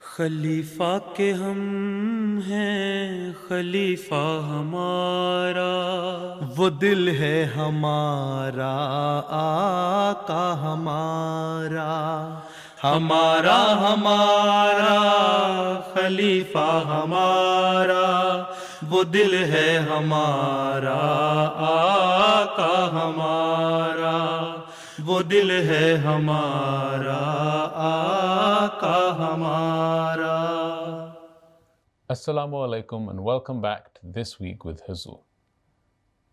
خلیفہ کے ہم ہیں خلیفہ ہمارا، وہ دل ہے ہمارا آقا ہمارا، ہمارا ہمارا خلیفہ ہمارا، وہ دل ہے ہمارا آقا ہمارا، وہ دل ہے ہمارا آقا ہمارا۔ Assalamu alaikum and welcome back to This Week with Huzur.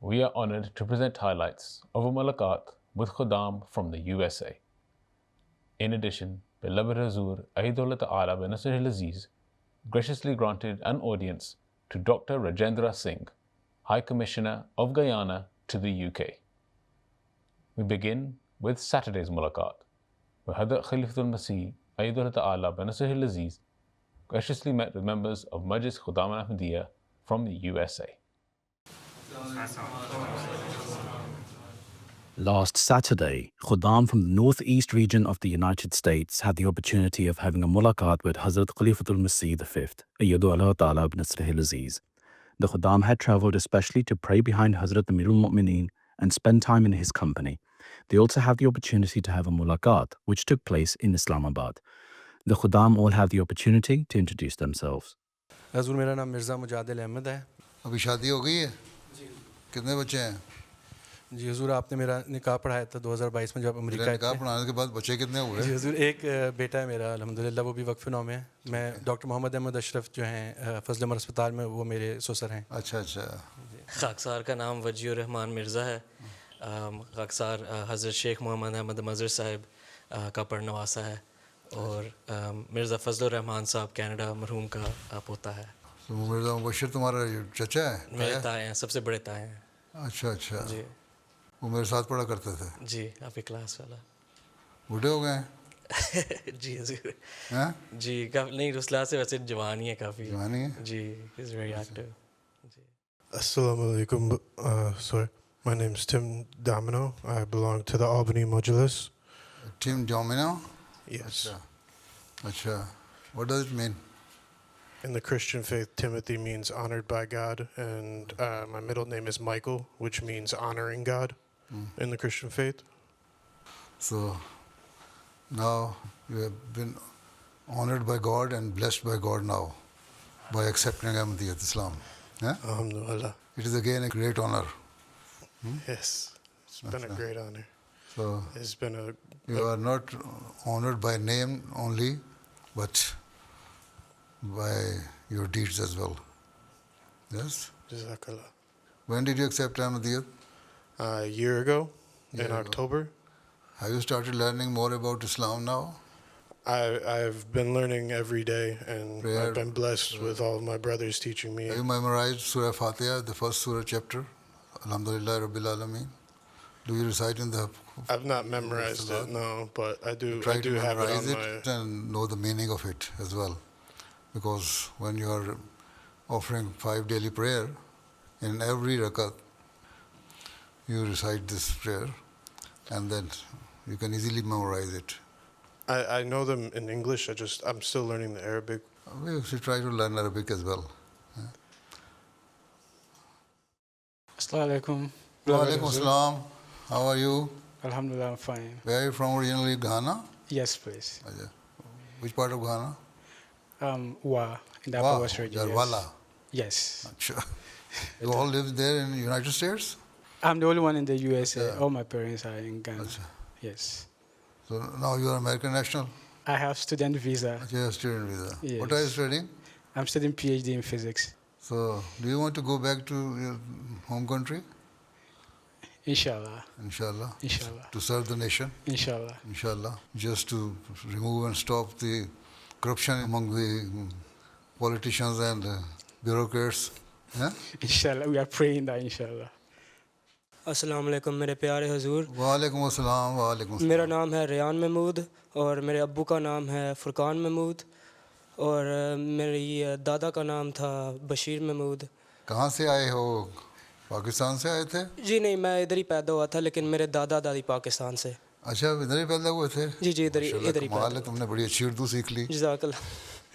We are honored to present highlights of a mulaqat with Khuddam from the USA. In addition, beloved Huzur Aidullah Ta'ala bin Nasir al-Aziz graciously granted an audience to Dr. Rajendra Singh, High Commissioner of Guyana to the UK. We begin with Saturday's mulaqat, where Hadrat Khalifatul Masih Aidullah Ta'ala bin Nasir al-Aziz graciously met with members of Majlis Khuddam al-Ahmadiyya from the USA. Last Saturday, Khuddam from the northeast region of the United States had the opportunity of having a mulaqat with Hazrat Khalifatul Masih V, Ayyadullah Ta'ala ibn Nasr al-Aziz. The Khuddam had travelled especially to pray behind Hazrat Amirul Mu'mineen and spend time in his company. They also had the opportunity to have a mulaqat, which took place in Islamabad. The Khuddam all have the opportunity to introduce themselves. حضور میرا نام مرزا مجادل احمد ہے. ابھی شادی ہو گئی ہے؟ جی. کتنے بچے ہیں؟ جی حضور آپ نے میرا نکاح پڑھایا تھا 2022 میں جب امریکہ نکاح پڑھانے کے بعد بچے کتنے ہوئے؟ جی حضور ایک بیٹا ہے میرا الحمدللہ، وہ بھی وقف نام ہے. میں ڈاکٹر محمد احمد اشرف جو ہیں فضل عمر اسپتال میں، وہ میرے سسر ہیں. اچھا اچھا. خاکسار کا نام وجی الرحمان مرزا ہے. خاکسار حضرت شیخ محمد احمد مظہر صاحب کا پڑنواسا ہے، اور مرزا فضل الرحمان صاحب کینیڈا مرحوم کا پوتا ہے. مرزا مبشر تمہارا چچا ہے؟ میرے تائے ہیں، سب سے بڑے تائے ہیں. اچھا اچھا. جی وہ میرے ساتھ پڑھا کرتے تھے. جی آپ کی کلاس والا. بوڑھے ہو گئے ہیں؟ جی حضور. ہاں جی نہیں، رسلا سے ویسے جوانی ہے کافی. جوانی ہے جی از ویری ایکٹیو. جی Assalamu alaikum. Sorry, my name is Tim Domino. I belong to the Albany Majlis. Team domino. Yes. اچھا. What does it mean? In the Christian faith, Timothy means honored by God, and my middle name is Michael, which means honoring God in the Christian faith. So now you have been honored by God and blessed by God now by accepting Ahmadiyyat Islam. Alhamdulillah. It is again a great honor. Yes, it's been a great honor. So It's been a you are not honored by name only, but by your deeds as well. Yes? Jazakallah. When did you accept Ahmadiyyat? A year ago, Year in ago. October. Have you started learning more about Islam now? I've been learning every day, and Prayer. I've been blessed with all of my brothers teaching me. Have you memorized Surah Fatiha, the first surah chapter? Alhamdulillah Rabbil Alameen. Do you recite in the... I've not memorized it, no, but I do. Try I do to have it memorize on it my. and know the meaning of it as well. Because when you are offering 5 daily prayer, in every rakat, you recite this prayer, and then you can easily memorize it. I know them in English. I'm still learning the Arabic. We should try to learn Arabic as well. Assalamu alaikum. Wa alaikum assalam. How are you? Alhamdulillah, I'm fine. Where are you from originally? Ghana? Yes, please. Ajay. Which part of Ghana? Wa, in the Upper West region. Jarwala. Yes. Achha. You all live there in the United States? I'm the only one in the USA. Yeah. All my parents are in Ghana. Achha. Yes. So now you are American national? I have student visa. You have student visa. Yes. What are you studying? I'm studying PhD in physics. So do you want to go back to your home country? Inshallah. Inshallah. Inshallah. To serve the nation? Inshallah. Inshallah. Just to remove and stop the corruption among the politicians and bureaucrats. Yeah? Inshallah. We are praying that, inshallah. السلام علیکم میرے پیارے حضور. وعلیکم السلام. وعلیکم السلام. میرا نام ہے ریان محمود، اور میرے ابو کا نام ہے فرقان محمود، اور میری دادا کا نام تھا بشیر محمود. کہاں سے آئے ہو؟ پاکستان سے آئے تھے؟ جی نہیں، میں ادھر ہی پیدا ہوا تھا، لیکن میرے دادا دادی پاکستان سے. اچھا ادھر ہی پیدا ہوئے تھے؟ جی ادھر ہی کمال ہے، تم نے بڑی اچھی اردو سیکھ لی. جزاک اللہ.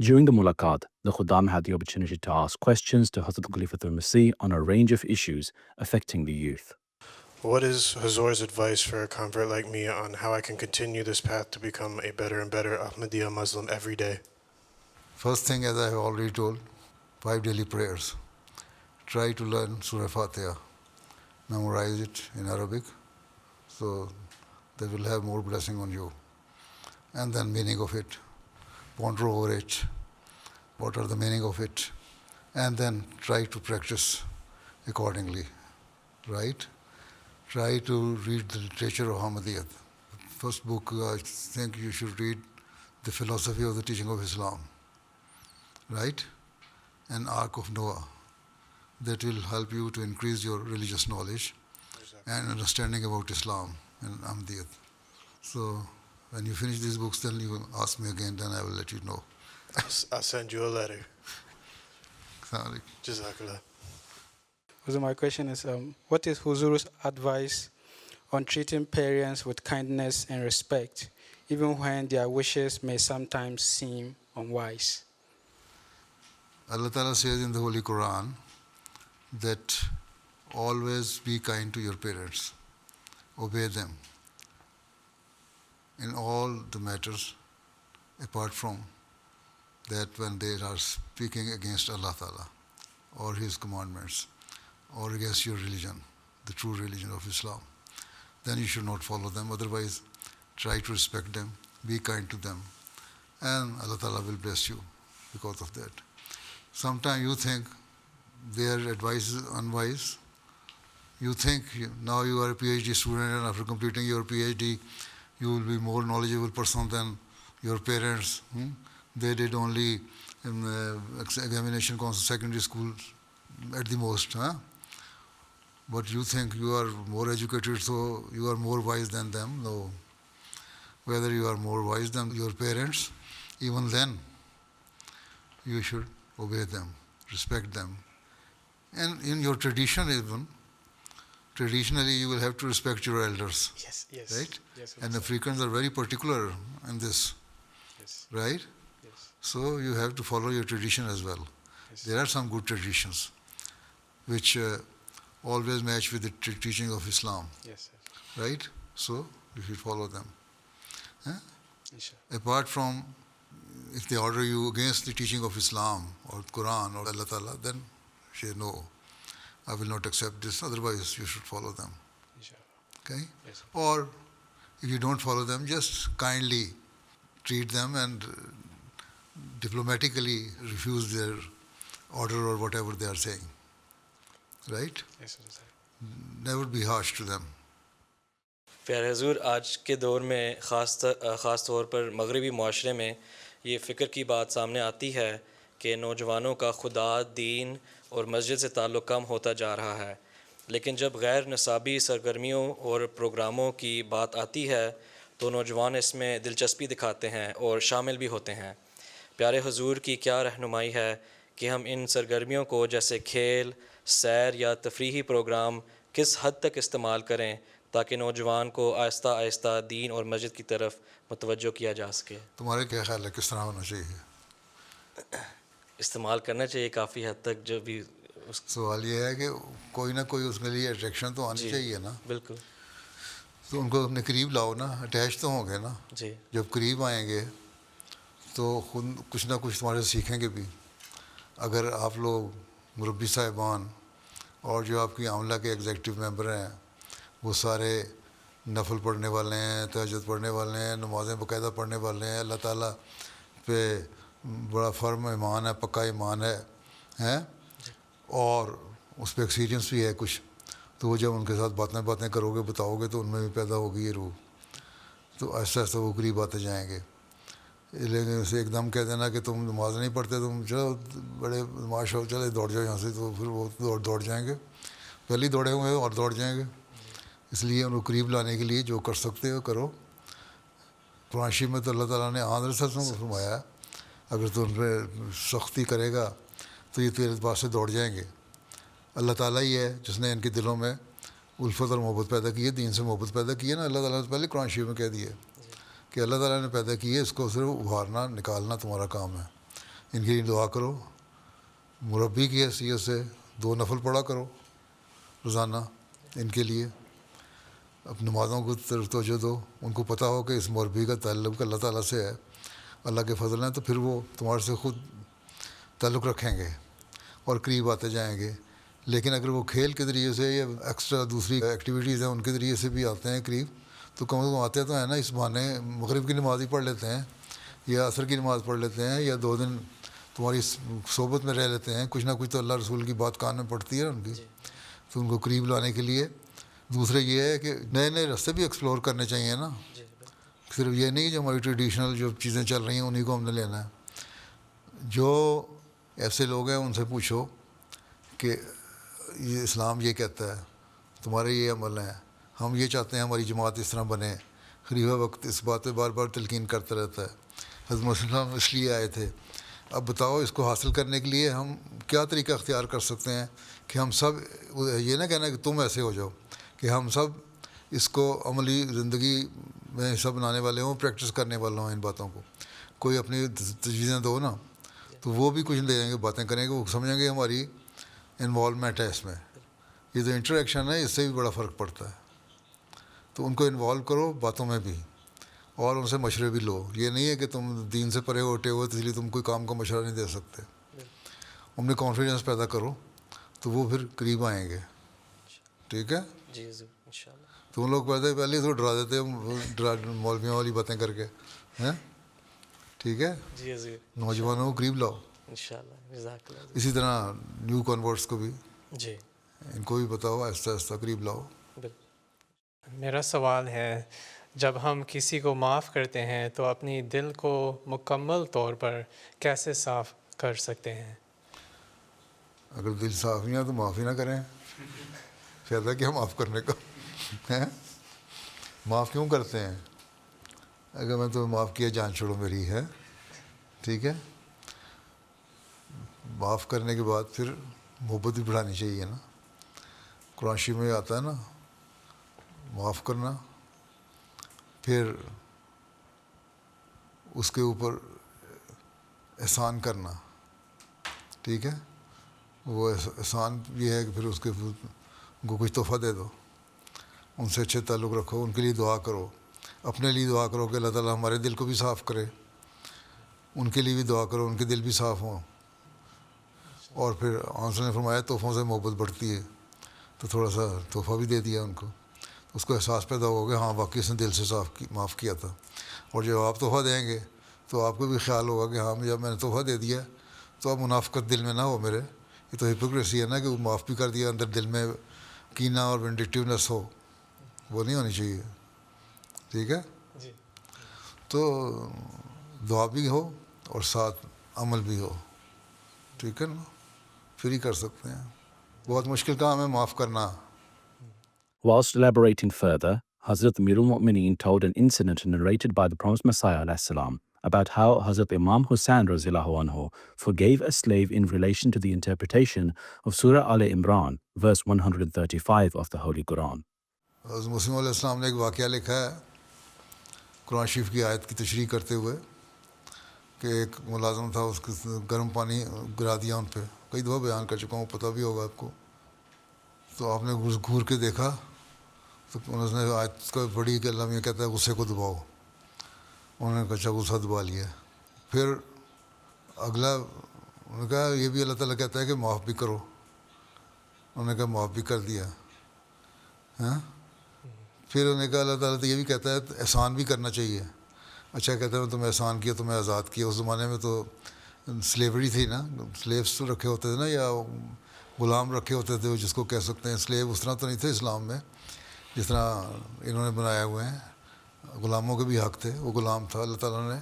During the mulaqat, the Khuddam had the opportunity to ask questions to Hazrat Khalifatul Masih on a range of issues affecting the youth. What is Hazur's advice for a convert like me on how I can continue this path to become a better and better Ahmadiyya Muslim every day? First thing, as I have already told, 5 daily prayers. Try to learn Surah Fatiha. Memorize it in Arabic, so they will have more blessing on you. And then meaning of it. Ponder over it. What are the meaning of it? And then try to practice accordingly. Right? Try to read the literature of Ahmadiyyat. First book, I think you should read The Philosophy of the Teaching of Islam. Right? And Ark of Noah. That will help you to increase your religious knowledge and understanding about Islam and Ahmadiyyat. So, when you finish these books, then you ask me again, then I will let you know. I'll send you a letter. Sorry. Jazakallah. So my question is, what is Huzur's advice on treating parents with kindness and respect, even when their wishes may sometimes seem unwise? Allah Ta'ala says in the Holy Quran that always be kind to your parents. Obey them in all the matters, apart from that when they are speaking against Allah Ta'ala or His commandments or against your religion, the true religion of Islam. Then you should not follow them. Otherwise, try to respect them, be kind to them, and Allah Ta'ala will bless you because of that. Sometimes you think their advice is unwise. You think now you are a PhD student, and after completing your PhD, you will be more knowledgeable person than your parents. They did only examination council secondary school at the most. But you think you are more educated, so you are more wise than them. No. Whether you are more wise than your parents, even then, you should obey them, respect them. And in your tradition even, traditionally you will have to respect your elders. Yes. Right? Yes, and Africans are very particular in this. Yes. Right? Yes. So you have to follow your tradition as well. Yes. There are some good traditions which always match with the teaching of Islam. Yes. Right? So you should follow them. Inshallah. Apart from, if they order you against the teaching of Islam or Quran or Allah Ta'ala, then say no, I will not accept this, otherwise you should follow them. Inshallah. Okay? Yes. Or if you don't follow them, just kindly treat them and diplomatically refuse their order or whatever they are saying. Right? Yes. Never be harsh to them. پیارے حضور، آج کے دور میں خاص طور پر مغربی معاشرے میں یہ فکر کی بات سامنے آتی ہے کہ نوجوانوں کا خدا، دین اور مسجد سے تعلق کم ہوتا جا رہا ہے، لیکن جب غیر نصابی سرگرمیوں اور پروگراموں کی بات آتی ہے تو نوجوان اس میں دلچسپی دکھاتے ہیں اور شامل بھی ہوتے ہیں۔ پیارے حضور کی کیا رہنمائی ہے کہ ہم ان سرگرمیوں کو جیسے کھیل، سیر یا تفریحی پروگرام کس حد تک استعمال کریں تاکہ نوجوان کو آہستہ آہستہ دین اور مسجد کی طرف متوجہ کیا جا سکے؟ تمہارے کیا خیال ہے کس طرح ہونا چاہیے؟ استعمال کرنا چاہیے کافی حد تک، جو بھی سوال یہ ہے کہ کوئی نہ کوئی اس کے لیے اٹریکشن تو آنی چاہیے نا۔ بالکل۔ تو ان کو اپنے قریب لاؤ نا، اٹیچ تو ہوں گے نا۔ جی۔ جب قریب آئیں گے تو خود کچھ نہ کچھ تمہارے سے سیکھیں گے بھی. اگر آپ لوگ مربی صاحبان اور جو آپ کی عملہ کے ایگزیکٹو ممبر ہیں وہ سارے نفل پڑھنے والے ہیں, تہجد پڑھنے والے ہیں, نمازیں باقاعدہ پڑھنے والے ہیں, اللہ تعالیٰ پہ بڑا فرم ایمان ہے, پکا ایمان ہے اور اس پہ ایکسپیرینس بھی ہے کچھ, تو وہ جب ان کے ساتھ باتیں کرو گے, بتاؤ گے, تو ان میں بھی پیدا ہوگی یہ روح, تو ایسا ایسا وہ قریب آتے جائیں گے. لیکن اسے ایک دم کہہ دینا کہ تم نماز نہیں پڑھتے, تم چلو بڑے نماز ہو, چلے دوڑ جاؤ یہاں سے, تو پھر وہ دوڑ جائیں گے, پہلے ہی دوڑے ہوئے ہیں اور دوڑ جائیں گے. اس لیے ان کو قریب لانے کے لیے جو کر سکتے ہو کرو. قرآن شریف میں تو اللہ تعالیٰ نے حضرت صلی اللہ علیہ وسلم کو فرمایا اگر تو ان پہ سختی کرے گا تو یہ تیرے پاس سے دوڑ جائیں گے. اللہ تعالیٰ ہی ہے جس نے ان کے دلوں میں الفت اور محبت پیدا کی ہے, دین سے محبت پیدا کی ہے نا. اللہ تعالیٰ نے پہلے قرآن شریف میں کہہ دیا کہ اللہ تعالیٰ نے پیدا کی ہے, اس کو صرف ابھارنا نکالنا تمہارا کام ہے. ان کے لیے دعا کرو, مربی کی حیثیت سے 2 نفل پڑھا کرو روزانہ ان کے لیے, اپنی نمازوں کو توجہ دو, ان کو پتہ ہو کہ اس مربی کا تعلق اللہ تعالیٰ سے ہے, اللہ کے فضل ہیں, تو پھر وہ تمہارے سے خود تعلق رکھیں گے اور قریب آتے جائیں گے. لیکن اگر وہ کھیل کے ذریعے سے یا ایکسٹرا دوسری ایکٹیویٹیز ہیں ان کے ذریعے سے بھی آتے ہیں قریب, تو کم از کم آتے تو ہیں نا, اس بہانے مغرب کی نماز ہی پڑھ لیتے ہیں یا عصر کی نماز پڑھ لیتے ہیں یا 2 دن تمہاری صحبت میں رہ لیتے ہیں, کچھ نہ کچھ تو اللہ رسول کی بات کان میں پڑتی ہے ان کی. تو ان کو قریب لانے کے لیے دوسرے یہ ہے کہ نئے نئے راستے بھی ایکسپلور کرنے چاہیے نا, صرف یہ نہیں جو ہماری ٹریڈیشنل جو چیزیں چل رہی ہیں انہیں کو ہم نے لینا ہے. جو ایسے لوگ ہیں ان سے پوچھو کہ یہ اسلام یہ کہتا ہے, تمہارے یہ عمل ہیں, ہم یہ چاہتے ہیں ہماری جماعت اس طرح بنے. خلیفہ وقت اس بات پہ بار بار تلقین کرتا رہتا ہے, حضرت محمد صلی اللہ علیہ وسلم اس لیے آئے تھے. اب بتاؤ اس کو حاصل کرنے کے لیے ہم کیا طریقہ اختیار کر سکتے ہیں کہ ہم سب یہ نہ کہنا کہ تم ایسے ہو جاؤ, کہ ہم سب اس کو عملی زندگی میں حصہ بنانے والے ہوں, پریکٹس کرنے والے ہوں ان باتوں کو. کوئی اپنی تجویزیں دو نا, تو وہ بھی کچھ دے دیں گے, باتیں کریں گے, وہ سمجھیں گے ہماری انوالومنٹ ہے اس میں. یہ جو انٹریکشن ہے اس سے بھی بڑا فرق پڑتا ہے. تو ان کو انوالو کرو باتوں میں بھی اور ان سے مشورے بھی لو. یہ نہیں ہے کہ تم دین سے پرے ہوٹے ہوئے تو اس لیے تم کوئی کام کا مشورہ نہیں دے سکتے. ان میں کانفیڈنس پیدا کرو تو وہ پھر قریب آئیں گے. ٹھیک ہے جی انشاءاللہ. تم لوگ پہلے تو ڈرا دیتے ہو مولویوں والی باتیں کر کے ہیں. ٹھیک ہے, جی حضور, نوجوانوں کو قریب لاؤ. انشاءاللہ جزاک اللہ. اسی طرح نیو کنورٹس کو بھی جی ان کو بھی بتاؤ, آہستہ آہستہ قریب لاؤ. میرا سوال ہے, جب ہم کسی کو معاف کرتے ہیں تو اپنی دل کو مکمل طور پر کیسے صاف کر سکتے ہیں؟ اگر دل صاف نہیں ہے تو معافی نہ کریں, فائدہ کیا معاف کرنے کا ہے. معاف کیوں کرتے ہیں؟ اگر میں تمہیں معاف کیا جان چھوڑو میری ہے. ٹھیک ہے, معاف کرنے کے بعد پھر محبت بھی بڑھانی چاہیے نا. قرآن شریف میں آتا ہے نا معاف کرنا, پھر اس کے اوپر احسان کرنا. ٹھیک ہے, وہ احسان یہ ہے کہ پھر اس کے ان کو کچھ تحفہ دے دو, ان سے اچھے تعلق رکھو, ان کے لیے دعا کرو, اپنے لیے دعا کرو کہ اللہ تعالیٰ ہمارے دل کو بھی صاف کرے, ان کے لیے بھی دعا کرو ان کے دل بھی صاف ہوں. اور پھر آنسر نے فرمایا تحفوں سے محبت بڑھتی ہے, تو تھوڑا سا تحفہ بھی دے دیا ان کو, اس کو احساس پیدا ہوگا کہ ہاں واقعی اس نے دل سے معاف کیا تھا. اور جب آپ تحفہ دیں گے تو آپ کو بھی خیال ہوگا کہ ہاں جب میں نے تحفہ دے دیا تو اب منافقت دل میں نہ ہو میرے. یہ تو ہپوکریسی ہے نا کہ وہ معاف بھی کر دیا, اندر دل میں کینہ اور وینڈکٹیونیس ہو, وہ نہیں ہونی چاہیے. ٹھیک ہے, تو دعا بھی ہو اور ساتھ عمل بھی ہو. ٹھیک ہے نا, پھر ہی کر سکتے ہیں. بہت مشکل کام ہے معاف کرنا. Whilst elaborating further, Hazrat Amirul Mu'mineen told an incident narrated by the Promised Messiah alayhi salam about how Hazrat Imam Hussain radhiyallahu anhu forgave a slave in relation to the interpretation of Surah Al-Imran, verse 135 of the Holy Quran. حضرت مسلم علیہ السلام نے ایک واقعہ لکھا ہے قرآن شریف کی آیت کی تشریح کرتے ہوئے کہ ایک ملازم تھا, اس کو گرم پانی گرا دیا ان پہ. کئی دفعہ بیان کر چکا ہوں, پتہ بھی ہوگا آپ کو. تو آپ نے گھور کے دیکھا تو انہوں نے آیت کو پڑھی کہ اللہ یہ کہتا ہے غصے کو دباؤ. انہوں نے کہا اچھا غصہ دبا لیا, پھر اگلا انہوں نے کہا یہ بھی اللہ تعالیٰ کہتا ہے کہ معاف بھی کرو. انہوں نے کہا معاف بھی کر دیا. ہاں پھر انہوں نے کہا اللہ تعالیٰ تو یہ بھی کہتا ہے احسان بھی کرنا چاہیے. اچھا کہتا ہے میں تمہیں احسان کیا, تمہیں آزاد کیا. اس زمانے میں تو سلیوری تھی نا, سلیوس تو رکھے ہوتے تھے نا, یا غلام رکھے ہوتے تھے جس کو کہہ سکتے ہیں سلیو. اس طرح تو نہیں تھے اسلام میں جس طرح انہوں نے بنایا ہوئے ہیں. غلاموں کے بھی حق تھے. وہ غلام تھا اللہ تعالیٰ نے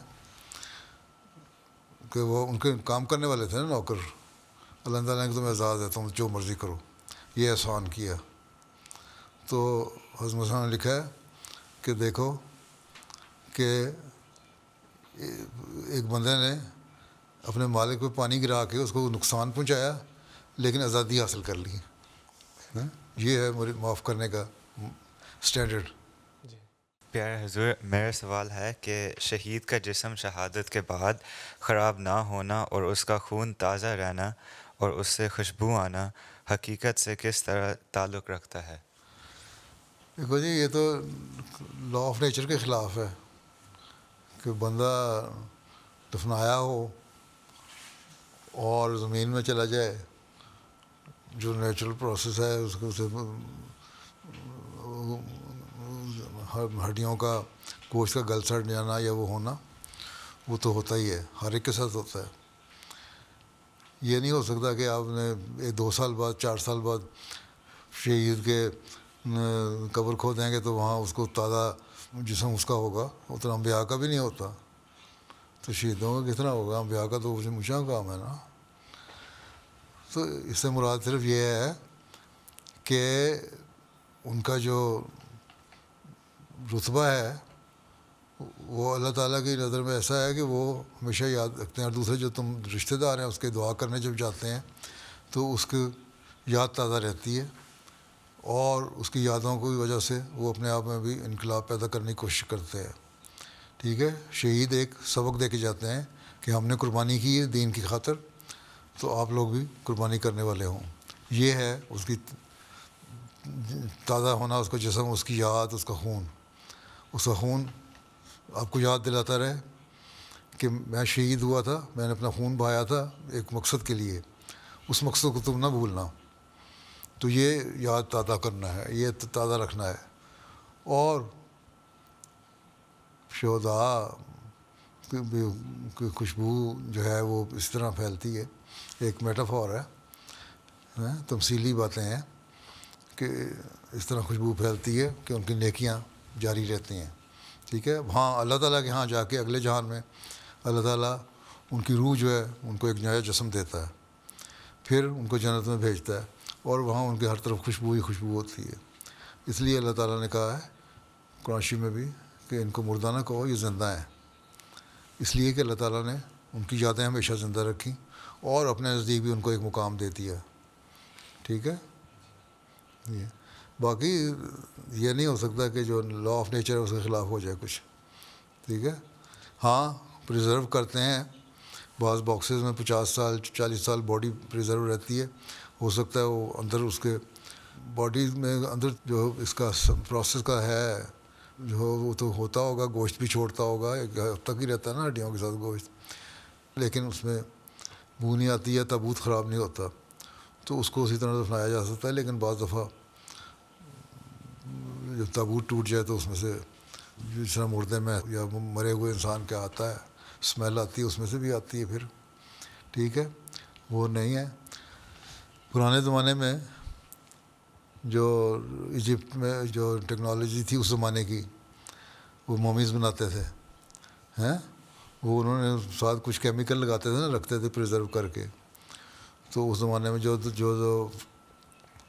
کہ وہ ان کے کام کرنے والے تھے نا, نوکر. اللہ تعالیٰ نے تمہیں آزاد ہے, تم جو مرضی کرو. یہ احسان کیا. تو حضرت موسیٰ نے لکھا ہے کہ دیکھو کہ ایک بندے نے اپنے مالک پہ پانی گرا کے اس کو نقصان پہنچایا لیکن آزادی حاصل کر لی. یہ ہے معاف کرنے کا اسٹینڈرڈ. پیارے حضور, میرا سوال ہے کہ شہید کا جسم شہادت کے بعد خراب نہ ہونا اور اس کا خون تازہ رہنا اور اس سے خوشبو آنا حقیقت سے کس طرح تعلق رکھتا ہے؟ دیکھو جی, یہ تو لا آف نیچر کے خلاف ہے کہ بندہ دفنایا ہو اور زمین میں چلا جائے. جو نیچرل پروسیس ہے اس کو ہڈیوں کا گوشت کا گل سڑ جانا یا وہ ہونا, وہ تو ہوتا ہی ہے, ہر ایک کے ساتھ ہوتا ہے. یہ نہیں ہو سکتا کہ آپ نے 2 سال بعد 4 سال بعد شہید کے قبر کھو دیں گے تو وہاں اس کو تازہ جسم اس کا ہوگا. اتنا انبیاء کا بھی نہیں ہوتا, تو شہیدوں کا کتنا ہوگا؟ انبیاء کا تو اونچا کام ہے نا. تو اس سے مراد صرف یہ ہے کہ ان کا جو رتبہ ہے وہ اللہ تعالیٰ کی نظر میں ایسا ہے کہ وہ ہمیشہ یاد رکھتے ہیں. اور دوسرے جو تم رشتہ دار ہیں اس کے دعا کرنے جب جاتے ہیں تو اس کی یاد تازہ رہتی ہے, اور اس کی یادوں کی وجہ سے وہ اپنے آپ میں بھی انقلاب پیدا کرنے کی کوشش کرتے ہیں. ٹھیک ہے, شہید ایک سبق دے کے جاتے ہیں کہ ہم نے قربانی کی ہے دین کی خاطر, تو آپ لوگ بھی قربانی کرنے والے ہوں. یہ ہے اس کی تازہ ہونا, اس کا جسم, اس کی یاد, اس کا خون. اس کا خون آپ کو یاد دلاتا رہے کہ میں شہید ہوا تھا, میں نے اپنا خون بہایا تھا ایک مقصد کے لیے, اس مقصد کو تم نہ بھولنا. تو یہ یاد تازہ کرنا ہے, یہ تازہ رکھنا ہے. اور شہداء کی خوشبو جو ہے وہ اس طرح پھیلتی ہے. ایک میٹافور ہے, تمثیلی باتیں ہیں کہ اس طرح خوشبو پھیلتی ہے کہ ان کی نیکیاں جاری رہتی ہیں. ٹھیک ہے, وہاں اللہ تعالیٰ کے ہاں جا کے اگلے جہان میں اللہ تعالیٰ ان کی روح جو ہے ان کو ایک نیا جسم دیتا ہے, پھر ان کو جنت میں بھیجتا ہے, اور وہاں ان کے ہر طرف خوشبو ہی خوشبو ہوتی ہے. اس لیے اللہ تعالیٰ نے کہا ہے قرآن شریف میں بھی کہ ان کو مردہ نہ کہو, یہ زندہ ہیں. اس لیے کہ اللہ تعالیٰ نے ان کی یادیں ہمیشہ زندہ رکھیں اور اپنے نزدیک بھی ان کو ایک مقام دے دیا. ٹھیک ہے, باقی یہ نہیں ہو سکتا کہ جو لا آف نیچر ہے اس کے خلاف ہو جائے کچھ. ٹھیک ہے, ہاں پریزرو کرتے ہیں بعض باکسز میں 50 سال 40 سال باڈی پریزرو رہتی ہے. ہو سکتا ہے وہ اندر اس کے باڈی میں اندر جو اس کا پروسیس کا ہے جو وہ تو ہوتا ہوگا, گوشت بھی چھوڑتا ہوگا, ایک حد تک ہی رہتا ہے نا ہڈیوں کے ساتھ گوشت, لیکن اس میں بو نہیں آتی ہے, تابوت خراب نہیں ہوتا, تو اس کو اسی طرح دفنایا جا سکتا ہے. لیکن بعض دفعہ جب تابوت ٹوٹ جائے تو اس میں سے جس طرح مردے میں یا مرے ہوئے انسان کا آتا ہے اسمیل آتی ہے, اس میں سے بھی آتی ہے پھر. ٹھیک ہے, وہ نہیں ہے. پرانے زمانے میں جو ایجپٹ میں جو ٹیکنالوجی تھی اس زمانے کی, وہ مومیز بناتے تھے ہیں, وہ انہوں نے ساتھ کچھ کیمیکل لگاتے تھے نا, رکھتے تھے پریزرو کر کے. تو اس زمانے میں جو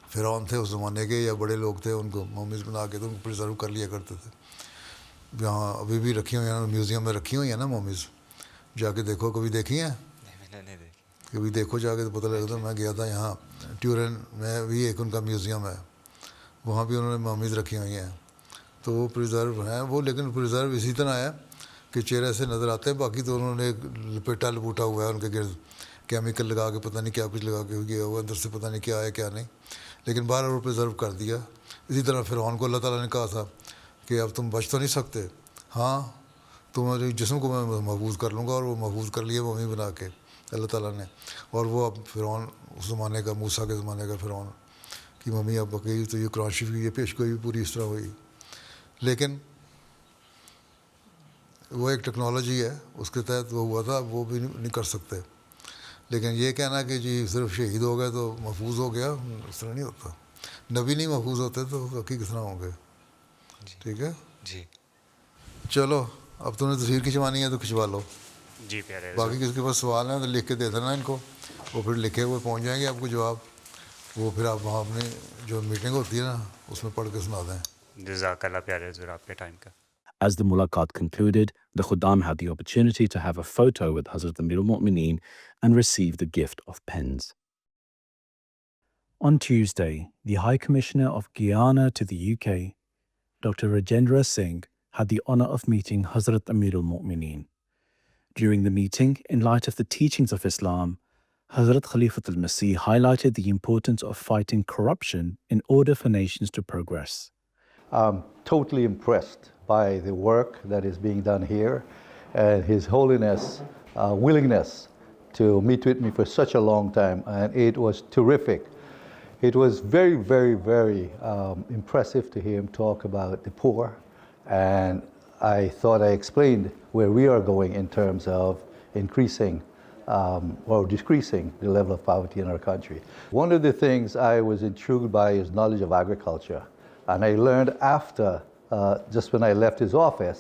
فرعون تھے اس زمانے کے یا بڑے لوگ تھے, ان کو مومیز بنا کے تو ان کو پریزرو کر لیا کرتے تھے. یہاں ابھی بھی رکھی ہوئی ہیں, میوزیم میں رکھی ہوئی ہیں نا مومیز, جا کے دیکھو. کبھی دیکھی ہیں؟ کبھی دیکھو جا کے تو پتہ لگتا ہے. میں گیا تھا یہاں ٹیورن میں بھی ایک ان کا میوزیم ہے, وہاں بھی انہوں نے مومیز رکھی ہوئی ہیں. تو وہ پریزرو ہیں وہ, لیکن پریزرو اسی طرح ہے کہ چہرے سے نظر آتے ہیں, باقی تو انہوں نے لپیٹا لپوٹا ہوا ہے ان کے گرد, کیمیکل لگا کے پتہ نہیں کیا کچھ لگا کے گیا ہوا, اندر سے پتہ نہیں کیا ہے کیا نہیں, لیکن باہر وہ پریزرو کر دیا. اسی طرح فرعون کو اللہ تعالیٰ نے کہا تھا کہ اب تم بچ تو نہیں سکتے, ہاں تمہارے جسم کو میں محفوظ کر لوں گا. اور وہ محفوظ کر لیے ممی بنا کے اللہ تعالیٰ نے. اور وہ اب فرعون اس زمانے کا, موسیٰ کے زمانے کا فرعون کی ممی اب بقی. تو یہ قرآن شریف کی یہ پیشگوئی بھی پوری اس طرح ہوئی. لیکن وہ ایک ٹیکنالوجی ہے, اس کے تحت وہ ہوا تھا, وہ بھی نہیں کر سکتے. لیکن یہ کہنا کہ جی صرف شہید ہو گئے تو محفوظ ہو گیا, اس طرح نہیں ہوتا. نبی نہیں محفوظ ہوتے تو باقی کس طرح ہوں گے. ٹھیک ہے جی. چلو اب تم نے تصویر کھنچوانی ہے تو کھنچوا لو. جی پیارے. باقی کسی کے پاس سوال ہیں تو لکھ کے دے دینا ان کو, وہ پھر لکھے ہوئے پہنچ جائیں گے آپ کو جواب. وہ پھر آپ وہاں اپنی جو میٹنگ ہوتی ہے نا اس میں پڑھ کے سنا دیں. جزاک اللہ پیارے حضور آپ کے ٹائم کا. As the mulaqat concluded, the Khuddam had the opportunity to have a photo with Hazrat Amir al-Mu'mineen and receive the gift of pens. On Tuesday, the High Commissioner of Guyana to the UK, Dr. Rajendra Singh, had the honor of meeting Hazrat Amir al-Mu'mineen. During the meeting, in light of the teachings of Islam, Hazrat Khalifatul Masih highlighted the importance of fighting corruption in order for nations to progress. I'm totally impressed by the work that is being done here and His Holiness' willingness to meet with me for such a long time, and it was terrific. It was very, very, very impressive to hear him talk about the poor, and I thought I explained where we are going in terms of increasing or decreasing the level of poverty in our country. One of the things I was intrigued by is knowledge of agriculture, and I learned after, just when I left his office,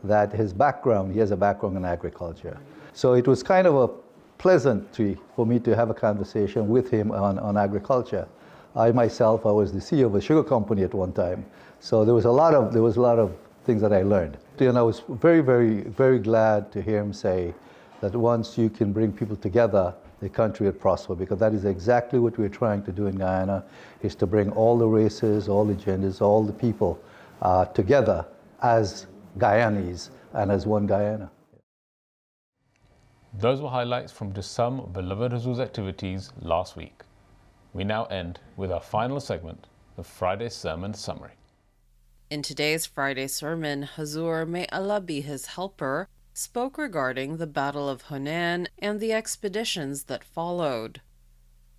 that his background, he has a background in agriculture. So it was kind of a pleasantry for me to have a conversation with him on agriculture. I myself, I was the CEO of a sugar company at one time, so there was a lot of things that I learned. And I was very, very, very glad to hear him say that once you can bring people together, the country would prosper, because that is exactly what we're trying to do in Guyana, is to bring all the races, all the genders, all the people together as Guyanese and as one Guyana. Those were highlights from just some of Beloved Hazur's activities last week. We now end with our final segment, the Friday Sermon Summary. In today's Friday sermon, Hazur, may Allah be his helper, spoke regarding the Battle of Hunain and the expeditions that followed.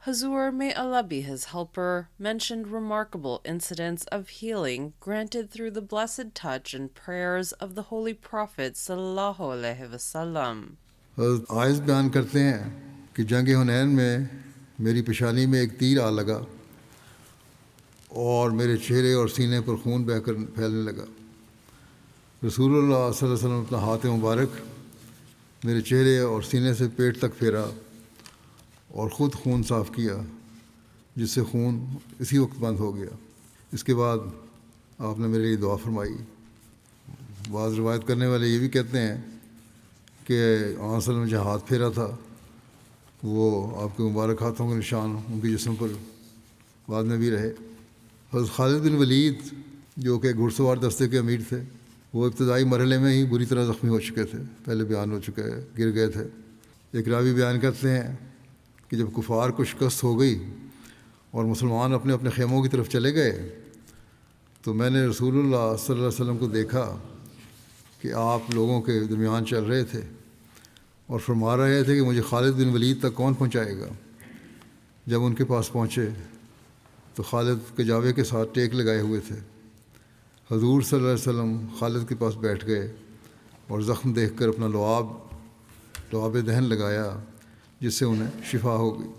Hazur, may Allah be his helper, mentioned remarkable incidents of healing granted through the blessed touch and prayers of the Holy Prophet sallallahu alaihi wasallam. Eyes بیان کرتے ہیں کہ جنگ حنین میں میری پیشانی میں ایک تیر آ لگا اور میرے چہرے اور سینے پر خون بہہ کر پھیلنے لگا. رسول اللہ صلی اللہ علیہ وسلم اپنا ہاتھ مبارک میرے چہرے اور سینے سے پیٹ تک پھیرا اور خود خون صاف کیا, جس سے خون اسی وقت بند ہو گیا. اس کے بعد آپ نے میرے لیے دعا فرمائی. بعض روایت کرنے والے یہ بھی کہتے ہیں کہ آن صلی اللہ علیہ وسلم نے جو ہاتھ پھیرا تھا وہ آپ کے مبارک ہاتھوں کے نشان ان کے جسم پر بعد میں بھی رہے. حضرت خالد بن ولید جو کہ گھڑ سوار دستے کے امیر تھے, وہ ابتدائی مرحلے میں ہی بری طرح زخمی ہو چکے تھے, پہلے بیان ہو چکے, گر گئے تھے. ایک راوی بیان کرتے ہیں کہ جب کفار کو شکست ہو گئی اور مسلمان اپنے اپنے خیموں کی طرف چلے گئے تو میں نے رسول اللہ صلی اللہ علیہ وسلم کو دیکھا کہ آپ لوگوں کے درمیان چل رہے تھے اور فرما رہے تھے کہ مجھے خالد بن ولید تک کون پہنچائے گا. جب ان کے پاس پہنچے تو خالد کجاوے کے ساتھ ٹیک لگائے ہوئے تھے. حضور صلی اللہ علیہ وسلم خالد کے پاس بیٹھ گئے اور زخم دیکھ کر اپنا لعاب دہن لگایا, جس سے انہیں شفا ہو گئی.